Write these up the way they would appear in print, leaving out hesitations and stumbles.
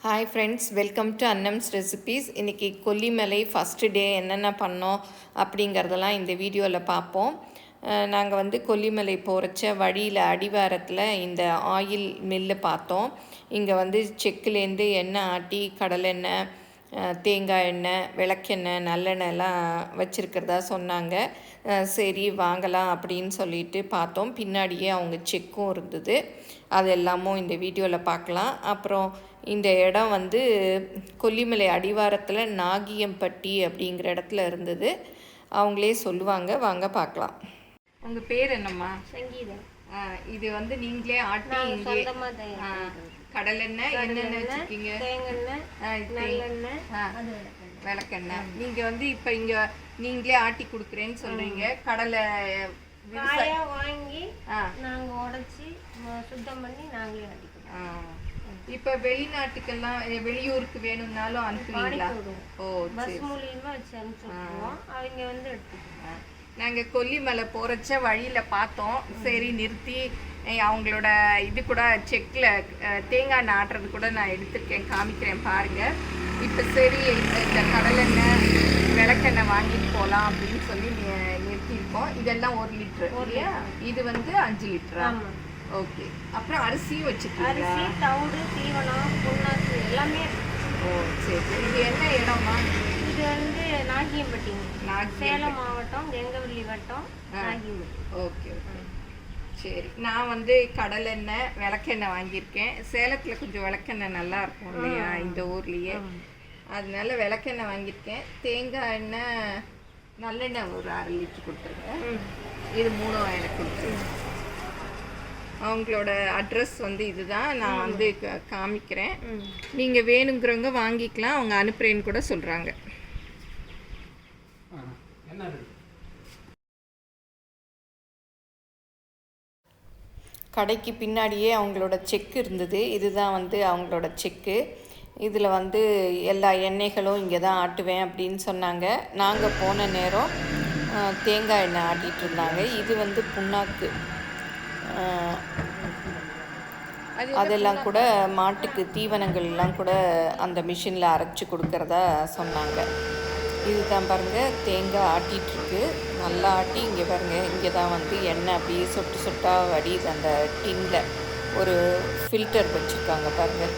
Hi friends, welcome to Annam's recipes. இன்றைக்கி Kollimalai first day என்னென்ன பண்ணோம் அப்படிங்கிறதெல்லாம் இந்த வீடியோவில் பார்ப்போம். நாங்கள் வந்து கொல்லிமலை போகிறச்ச வழியில் அடிவாரத்தில் இந்த ஆயில் மில்லு பார்த்தோம். இங்கே வந்து செக்குலேருந்து எண்ணெய் ஆட்டி கடலெண்ணெய், தேங்காய் எண்ணெய், விளக்கெண்ணெய், நல்லெண்ணெய்லாம் வச்சுருக்கிறதா சொன்னாங்க. சரி வாங்கலாம் அப்படின்னு சொல்லிட்டு பார்த்தோம். பின்னாடியே அவங்க செக்கும் இருந்தது. அது எல்லாமும் இந்த வீடியோவில் பார்க்கலாம். அப்புறம் இந்த இடம் வந்து கொல்லிமலை அடிவாரத்தில் நாகியம்பட்டி அப்படிங்கிற இடத்துல இருந்தது. அவங்களே சொல்லுவாங்க, வாங்க பார்க்கலாம். உங்கள் பேர் என்னம்மா? சங்கீதா. இது வந்து நீங்களே ஆட்டி இங்கே கடலெண்ணெய் என்னென்ன வச்சுருக்கீங்க? விளக்கெண்ணெய். நீங்கள் வந்து இப்போ இங்கே நீங்களே ஆட்டி கொடுக்குறேன்னு சொல்கிறீங்க. கடலை வாங்கி நாங்கள் உடச்சி சுத்தம் பண்ணி நாங்களே ஆட்டிக்கிறோம். இப்போ வெளிநாட்டுக்கெல்லாம் வெளியூருக்கு வேணும்னாலும் அனுப்புவீங்களா? ஓ, பஸ் மூலியமா வச்சு அனுப்பிச்சுடுவோம். அவங்க வந்து எடுத்துக்குவோம். நாங்கள் கொல்லிமலை போகிறச்ச வழியில் பார்த்தோம். சரி நிறுத்தி அவங்களோட இது கூட செக்கில் தேங்காய் எண்ணெய் ஆட்டுறது கூட நான் எடுத்துருக்கேன், காமிக்கிறேன் பாருங்கள். இப்போ சரி இந்த கடலெண்ணெய் விளக்கெண்ணெய் வாங்கிட்டு போகலாம் அப்படின்னு சொல்லி நிறுத்தியிருக்கோம். இதெல்லாம் 1 லிட்ரு இல்லையா? இது வந்து 5 லிட்டரா? ஓகே. அப்புறம் அரிசியும் வச்சுருக்கீங்க? அரிசி, தவிடு, தீவனம், புண்ணாக்கு எல்லாமே. ஓ சரி சரி. இது என்ன இடமா? இது வந்து நாகியம்பட்டி, சேலம் மாவட்டம், கெங்கவல்லி வட்டம், நாகியம்பட்டி. ஓகே ஓகே சரி. நான் வந்து கடலெண்ணெய் விளக்கெண்ணெய் வாங்கியிருக்கேன். சேலத்தில் கொஞ்சம் விளக்கெண்ணெய் நல்லா இருக்கும் இல்லையா இந்த ஊர்லேயே, அதனால விளக்கெண்ணெய் வாங்கியிருக்கேன். தேங்காய் எண்ணெய், நல்லெண்ணெய் ஒரு 1/2 லிட்டர் கொடுத்துருங்க. இது 3 எனக்கு கொடுத்துருங்க. அவங்களோட அட்ரஸ் வந்து இதுதான், நான் வந்து காமிக்கிறேன். நீங்கள் வேணுங்கிறவங்க வாங்கிக்கலாம், அவங்க அனுப்புகிறேன்னு கூட சொல்கிறாங்க. கடைக்கு பின்னாடியே அவங்களோட செக்கு இருந்தது. இதுதான் வந்து அவங்களோட செக்கு. இதில் வந்து எல்லா எண்ணெய்களும் இங்கே தான் ஆட்டுவேன் அப்படின்னு சொன்னாங்க. நாங்கள் போன நேரம் தேங்காய் எண்ணெய் ஆட்டிகிட்டு இருந்தாங்க. இது வந்து புண்ணாக்கு, அதெல்லாம் கூட மாட்டுக்கு தீவனங்கள்லாம் கூட அந்த மிஷினில் அரைச்சி கொடுக்கறதா சொன்னாங்க. இதுதான் பாருங்கள், தேங்காய் ஆட்டிகிட்ருக்கு. நல்லா ஆட்டி இங்கே பாருங்கள், இங்கே தான் வந்து எண்ணெய் அப்படியே சொட்டு சொட்டாக வடியுது. அந்த டின்னில் ஒரு ஃபில்டர் வச்சுருக்காங்க பாருங்கள்,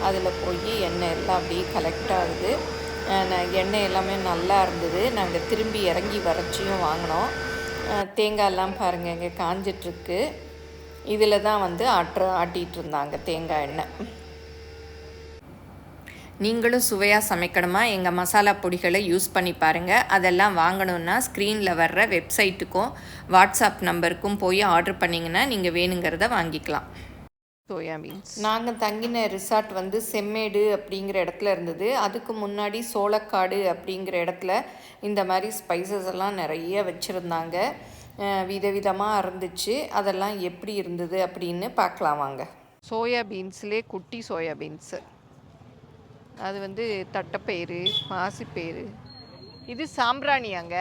அதில் போய் எண்ணெய் எல்லாம் அப்படியே கலெக்ட் ஆகுது. எண்ணெய் எல்லாமே நல்லா இருந்தது. நாங்கள் திரும்பி இறங்கி வரைச்சியும் வாங்கினோம். தேங்காயெல்லாம் பாருங்கள் இங்கே காஞ்சிட்ருக்கு. இதில் தான் வந்து ஆட்டிகிட்டு இருந்தாங்க தேங்காய் எண்ணெய். நீங்களும் சுவையாக சமைக்கணுமா? எங்கள் மசாலா பொடிகளை யூஸ் பண்ணி பாருங்கள். அதெல்லாம் வாங்கணுன்னா ஸ்க்ரீனில் வர்ற வெப்சைட்டுக்கும் வாட்ஸ்அப் நம்பருக்கும் போய் ஆர்டர் பண்ணிங்கன்னா நீங்கள் வேணுங்கிறத வாங்கிக்கலாம். Soya beans. நாங்கள் தங்கின ரிசார்ட் வந்து செம்மேடு அப்படிங்கிற இடத்துல இருந்தது. அதுக்கு முன்னாடி சோளக்காடு அப்படிங்கிற இடத்துல இந்த மாதிரி ஸ்பைசஸ் எல்லாம் நிறைய வச்சுருந்தாங்க. விதவிதமாக இருந்துச்சு. அதெல்லாம் எப்படி இருந்தது அப்படின்னு பார்க்கலாம் வாங்க. சோயா பீன்ஸ்லேயே குட்டி சோயா பீன்ஸு, அது வந்து தட்டைப்பயிறு, பாசிப்பயிறு. இது சாம்பிராணியாங்க,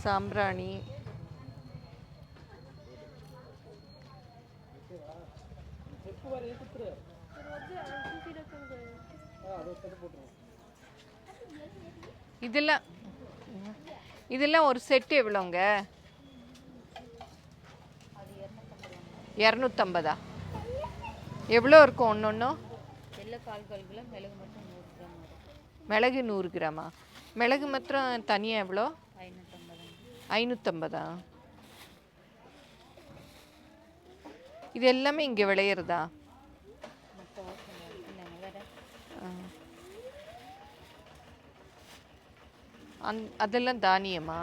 சாம்பிராணி. இதெல்லாம் ஒரு செட்டு எவ்வளோங்க? 250. எவ்வளோ இருக்கும் ஒன்று ஒன்றும்? மிளகு 100 கிராமா? மிளகு மாத்திரம் தனியாக எவ்வளோ? 550. இது எல்லாமே இங்கே விளையிறதா? அதெல்லாம் தானியமா?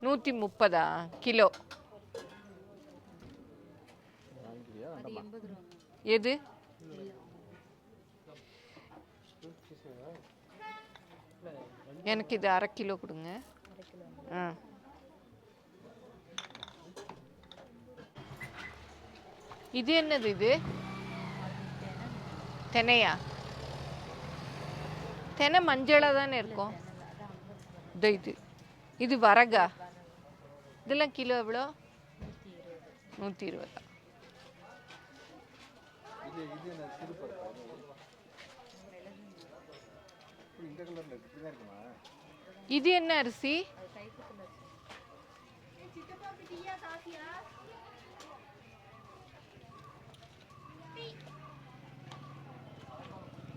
130 கிலோ? எது? எனக்கு இது 1/2 கிலோ கொடுங்க. இது என்னது? இது தெனையா? தெனை மஞ்சளாக தானே இருக்கும். இது வரகா? இதெல்லாம் கிலோ எவ்வளோ? 120. இது என்ன அரிசி?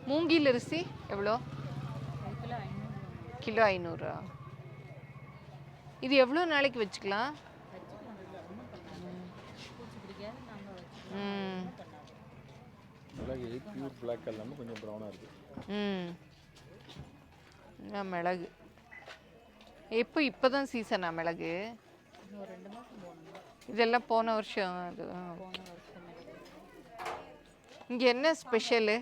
மூங்கில் அரிசி எவ்வளோ? கிலோ 500. இது எவ்வளோ நாளைக்கு வச்சுக்கலாம்? மிளகு இப்போதான் சீசனா மிளகு? இதெல்லாம் போன வருஷம். அது இங்கே என்ன ஸ்பெஷலு?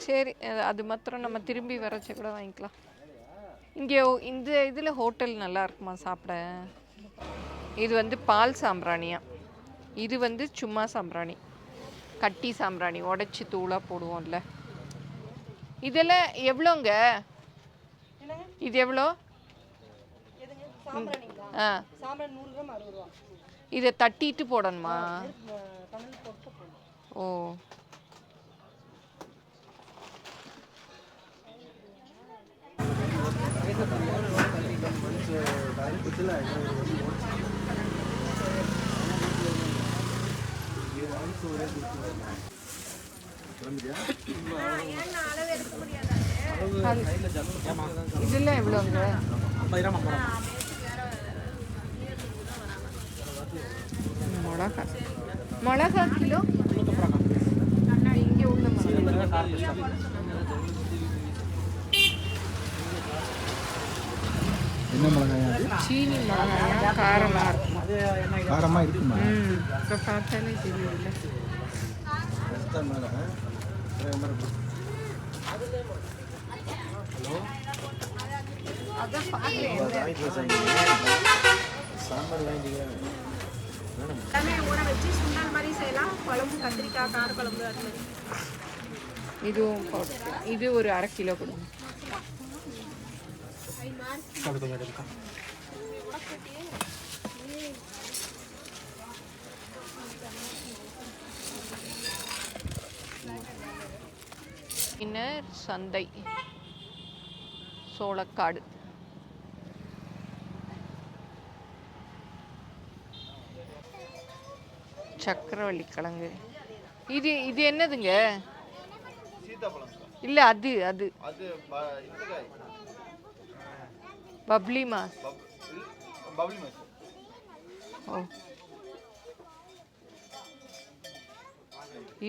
சரி, அது மாத்திரம் நம்ம திரும்பி வரச்ச கூட வாங்கிக்கலாம். இங்கே இந்த இதில் ஹோட்டல் நல்லா இருக்குமா சாப்பிட? இது வந்து பால் சாம்பிராணியா, இது வந்து சும்மா சாம்பிராணி, கட்டி சாம்பிராணி உடச்சி தூளாக போடுவோம்ல. இதெல்லாம் எவ்வளோங்க? இது எவ்வளோ? ஆ, இதை தட்டிட்டு போடணுமா? ஓ, இதெல்லாம் எவ்வளோங்க? மிளகா கிலோ இங்கே உள்ள என்ன மிளகாயா? சீனி மிளகாயா? காரமாக இருக்குமா? காரமாக இருக்குமா? இப்போ பார்த்தாலே தெரியல. சாம்பார் வேண்டிய ஊற வச்சு சுண்டல் மாதிரி செய்யலாம். குழம்பு கத்திரிக்காய் கார குழம்பு அது மாதிரி. இதுவும் இது ஒரு 1/2 கிலோ கொடுங்க. பின்னர் சந்தை சோளக்காடு. சக்கரவள்ளி கிழங்கு. இது இது என்னதுங்க? இல்ல அது அது பப்ளி மாஸ். ஓ,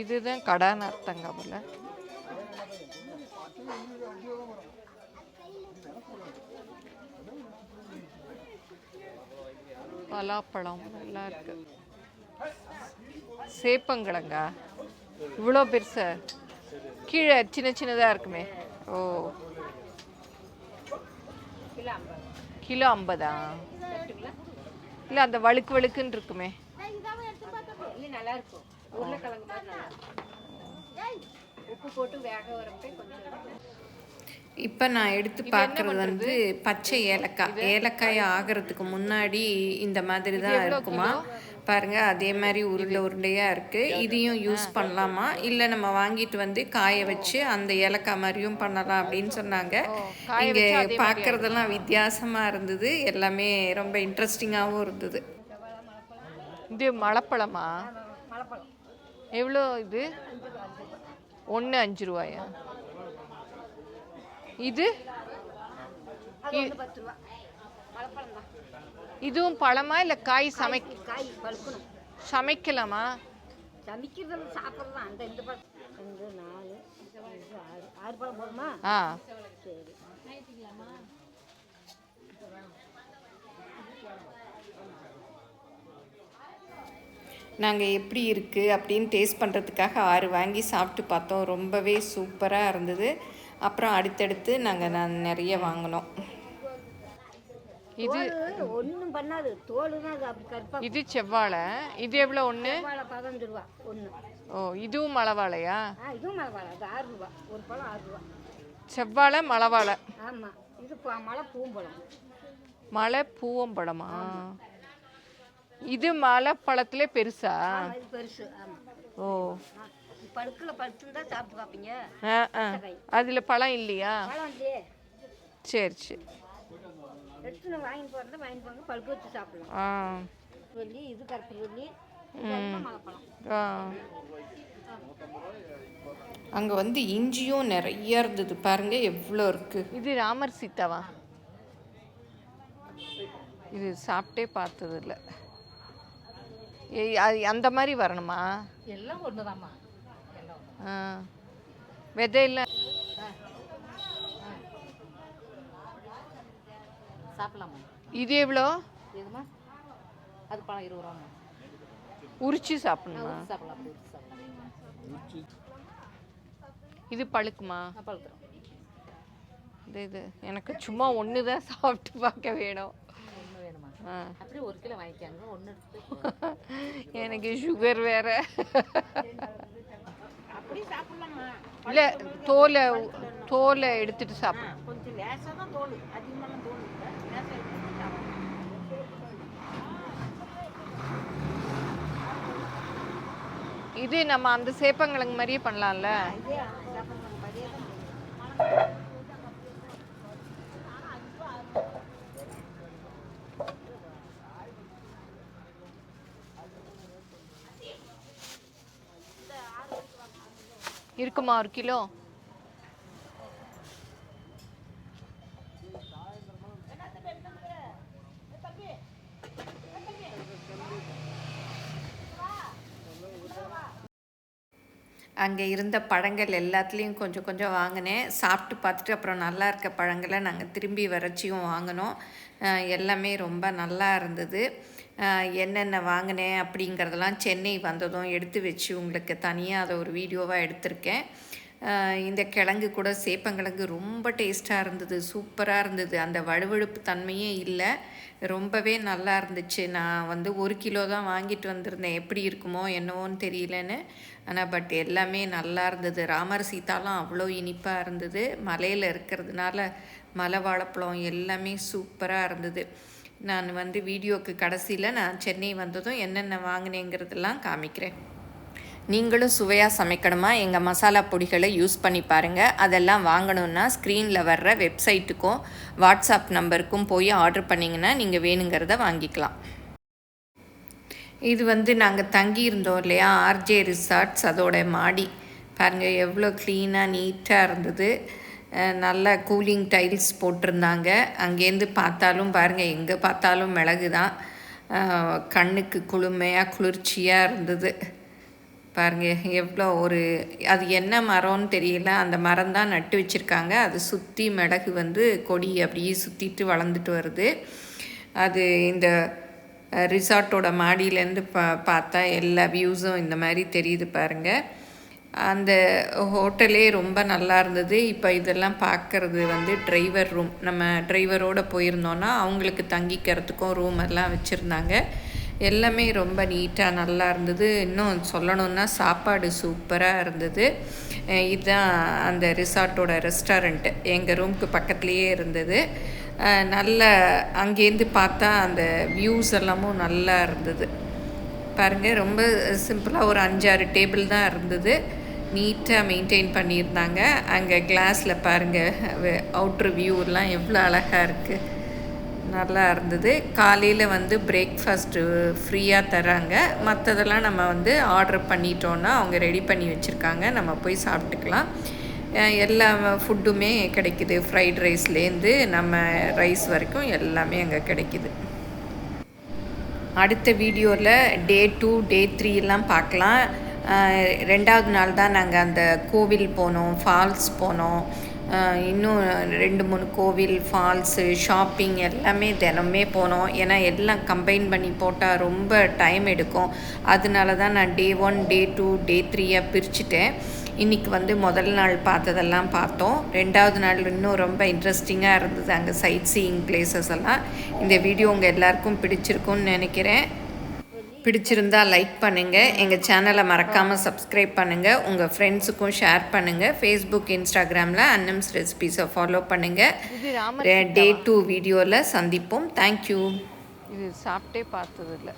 இதுதான் கடான்னு அர்த்தங்க போல. பலாப்பழம் நல்லா இருக்கு. சேப்பங்கிழங்கா? இவ்வளோ பெருசா? கீழே சின்ன சின்னதாக இருக்குமே. ஓ, கிலோ 50. இல்லை, அந்த வழுக்கு வழுக்குன்னு இருக்குமே. நல்லா இருக்கும். உருளைக்கிழங்கு மாதிரி நல்லா உப்பு போட்டு வேக வரப்பே கொஞ்சம். இப்போ நான் எடுத்து பார்க்குறது வந்து பச்சை ஏலக்காய். ஏலக்காய் ஆகிறதுக்கு முன்னாடி இந்த மாதிரி தான் இருக்குமா பாருங்கள். அதே மாதிரி உருண்டையாக இருக்குது. இதையும் யூஸ் பண்ணலாமா, இல்லை நம்ம வாங்கிட்டு வந்து காய வச்சு அந்த ஏலக்காய் மாதிரியும் பண்ணலாம் அப்படின்னு சொன்னாங்க. இங்கே பார்க்குறதெல்லாம் வித்தியாசமாக இருந்தது. எல்லாமே ரொம்ப இன்ட்ரெஸ்டிங்காகவும் இருந்தது. இது மலைப்பழமா? எவ்வளோ இது? 1 5 ரூபாயா? இது இதுவும் பழமா இல்லை காய்? சமைக்கலாமா? சமைக்கிறது சாப்பிடலாம். அந்த இந்த பழம் 2 4 6 பழம் போதுமா? ஆ, சரி. நாங்கள் எப்படி இருக்குது அப்படின்னு டேஸ்ட் பண்ணுறதுக்காக 6 வாங்கி சாப்பிட்டு பார்த்தோம். ரொம்பவே சூப்பராக இருந்தது. அப்புறம் அடுத்தடுத்து நான் நிறைய வாங்கினோம். இது ஒன்றும் பண்ணாது, தோல் தான் அது அப்படி கருப்பா. இது செவ்வாழை. இது எவ்வளோ ஒன்று? 15 ரூபா ஒன்று. ஓ, இதுவும் மலைவாழையா? இதுவும் மலைவாழை. அது 6 ரூபா ஒரு பழம். 6 ரூபா செவ்வாழை மலைவாழை. ஆமாம். இது மலை பூம்பழம். மலை பூவம்பழமா? இது மலை பழத்துல பெருசா? இது பெருசு. ஆமாம். ஓ, பழுக்கில் பழுத்துன்னு தான் சாப்பிட்டு பார்ப்பீங்க. அதில் பழம் இல்லையா? பழம் இல்லையே. சரி சரி. எடுத்து வாங்கிட்டு போங்க, பழுக்க வச்சு சாப்பிடலாம். வெள்ளி, இது கருப்பு வெள்ளி, மலைப்பழம். அங்கே வந்து இஞ்சியும் நிறைய இருந்தது பாருங்க, எவ்வளோ இருக்கு. இது ராமர் சீதாவா? இது சாப்பிட்டே பார்த்ததில்ல. அந்த மாதிரி வரணுமா? எல்லாம் ஒன்று தாம்மா. விதையில சாப்பிடலாமா? இது எவ்வளோ? எதுமா? அது பழம் 20 ரூபாமா. உரிச்சு சாப்பிடணுமா? சாப்பிடலாம். இது பழுக்குமா? பழுக்கிறோம். இது எனக்கு சும்மா ஒன்று தான் சாப்பிட்டு பார்க்க வேணும். ஒன்று வேணுமா? அப்படியே 1 கிலோ வாங்கிக்காங்க. ஒன்று எடுத்து. எனக்கு சுகர் வேற. அப்படி சாப்பிடலாமா? இல்லை, தோலை எடுத்துட்டு சாப்பிடலாம். கொஞ்சம் லேசாக தான் தோல், அதிகமான தோல் இல்லை. லேசாக எடுத்து சாப்பிடலாம். இது நம்ம அந்த சேப்பங்கிழங்கு மாதிரியே பண்ணலாம்ல? இருக்குமா 1 கிலோ? அங்கே இருந்த பழங்கள் எல்லாத்துலேயும் கொஞ்சம் கொஞ்சம் வாங்கினேன். சாப்பிட்டு பார்த்துட்டு அப்புறம் நல்லா இருக்க பழங்களை நாங்கள் திரும்பி வரைச்சியும் வாங்கினோம். எல்லாமே ரொம்ப நல்லா இருந்தது. என்னென்ன வாங்கினேன் அப்படிங்கிறதெல்லாம் சென்னை வந்ததும் எடுத்து வச்சு உங்களுக்கு தனியாக அதை ஒரு வீடியோவாக எடுத்திருக்கேன். இந்த கிழங்கு கூட சேப்பங்கிழங்கு ரொம்ப டேஸ்ட்டாக இருந்தது, சூப்பராக இருந்தது. அந்த வழுவழுப்பு தன்மையே இல்லை, ரொம்பவே நல்லா இருந்துச்சு. நான் வந்து 1 கிலோ தான் வாங்கிட்டு வந்திருந்தேன், எப்படி இருக்குமோ என்னவோன்னு தெரியலன்னு. ஆனால் பட் எல்லாமே நல்லா இருந்தது. ராமர் சீதாலாம் அவ்வளோ இனிப்பாக இருந்தது. மலையில் இருக்கிறதுனால மலை வாழைப்பழம் எல்லாமே சூப்பராக இருந்தது. நான் வந்து வீடியோக்கு கடைசியில் நான் சென்னை வந்ததும் என்னென்ன வாங்கினேங்கிறதெல்லாம் காமிக்கிறேன். நீங்களும் சுவையாக சமைக்கணுமா? எங்கள் மசாலா பொடிகளை யூஸ் பண்ணி பாருங்கள். அதெல்லாம் வாங்கணுன்னா ஸ்க்ரீனில் வர்ற வெப்சைட்டுக்கும் வாட்ஸ்அப் நம்பருக்கும் போய் ஆர்டர் பண்ணிங்கன்னா நீங்கள் வேணுங்கிறத வாங்கிக்கலாம். இது வந்து நாங்கள் தங்கியிருந்தோம் இல்லையா, ஆர்ஜே ரிசார்ட்ஸ், அதோட மாடி பாருங்கள் எவ்வளோ க்ளீனாக நீட்டாக இருந்தது. நல்ல கூலிங் டைல்ஸ் போட்டிருந்தாங்க. அங்கேருந்து பார்த்தாலும் பாருங்கள், எங்கே பார்த்தாலும் மிளகு தான். கண்ணுக்கு குளுமையாக குளிர்ச்சியாக இருந்தது. பாருங்கள் எவ்வளோ அது என்ன மரம்னு தெரியல, அந்த மரம் தான் நட்டு வச்சுருக்காங்க. அது சுற்றி மிளகு வந்து கொடி அப்படியே சுற்றிட்டு வளர்ந்துட்டு வருது. அது இந்த ரிசார்ட்டோட மாடியிலேருந்து பார்த்தா எல்லா வியூஸும் இந்த மாதிரி தெரியுது பாருங்கள். அந்த ஹோட்டலே ரொம்ப நல்லா இருந்தது. இப்போ இதெல்லாம் பார்க்குறது வந்து டிரைவர் ரூம். நம்ம டிரைவரோடு போயிருந்தோன்னா அவங்களுக்கு தங்கிக்கிறதுக்கும் ரூம் எல்லாம் வச்சுருந்தாங்க. எல்லாமே ரொம்ப நீட்டாக நல்லா இருந்தது. இன்னும் சொல்லணுன்னா சாப்பாடு சூப்பராக இருந்தது. இதுதான் அந்த ரிசார்ட்டோட ரெஸ்டாரண்ட்டு, எங்கள் ரூமுக்கு பக்கத்துலேயே இருந்தது. நல்ல அங்கேருந்து பார்த்தா அந்த வியூஸ் எல்லாமும் நல்லா இருந்தது பாருங்கள். ரொம்ப சிம்பிளாக ஒரு 5-6 டேபிள் தான் இருந்தது. நீட்டாக மெயின்டைன் பண்ணியிருந்தாங்க. அங்கே கிளாஸில் பாருங்கள் அவுட்ரு வியூலாம் எவ்வளோ அழகாக இருக்குது, நல்லா இருந்தது. காலையில் வந்து பிரேக்ஃபாஸ்ட்டு ஃப்ரீயாக தராங்க. மற்றதெல்லாம் நம்ம வந்து ஆர்டர் பண்ணிட்டோன்னா அவங்க ரெடி பண்ணி வச்சுருக்காங்க, நம்ம போய் சாப்பிட்டுக்கலாம். எல்லா ஃபுட்டுமே கிடைக்கிது, ஃப்ரைட் ரைஸ்லேருந்து நம்ம ரைஸ் வரைக்கும் எல்லாமே அங்கே கிடைக்கிது. அடுத்த வீடியோவில் டே 2 டே 3 எல்லாம் பார்க்கலாம். 2வது நாள் தான் நாங்கள் அந்த கோவில் போனோம், ஃபால்ஸ் போனோம். இன்னும் 2-3 கோவில், ஃபால்ஸு, ஷாப்பிங் எல்லாமே தினமே போனோம். ஏன்னா எல்லாம் கம்பைன் பண்ணி போட்டால் ரொம்ப டைம் எடுக்கும். அதனால தான் நான் டே 1 டே 2 டே 3யாக பிரிச்சுட்டேன். இன்றைக்கி வந்து முதல் நாள் பார்த்ததெல்லாம் பார்த்தோம். 2வது நாள் இன்னும் ரொம்ப இன்ட்ரெஸ்டிங்காக இருந்தது அங்கே சைட் சீயிங் பிளேசஸ் எல்லாம். இந்த வீடியோ உங்கள் எல்லாருக்கும் பிடிச்சிருக்குன்னு நினைக்கிறேன். பிடிச்சிருந்தா லைக் பண்ணுங்கள், எங்கள் சேனலை மறக்காமல் சப்ஸ்கிரைப் பண்ணுங்கள், உங்கள் ஃப்ரெண்ட்ஸுக்கும் ஷேர் பண்ணுங்கள். ஃபேஸ்புக், இன்ஸ்டாகிராமில் அன்னம்ஸ் ரெசிபீஸை ஃபாலோ பண்ணுங்கள். Day 2 வீடியோவில் சந்திப்போம். தேங்க்யூ. இது சாப்பிட்டே பார்த்ததில்ல.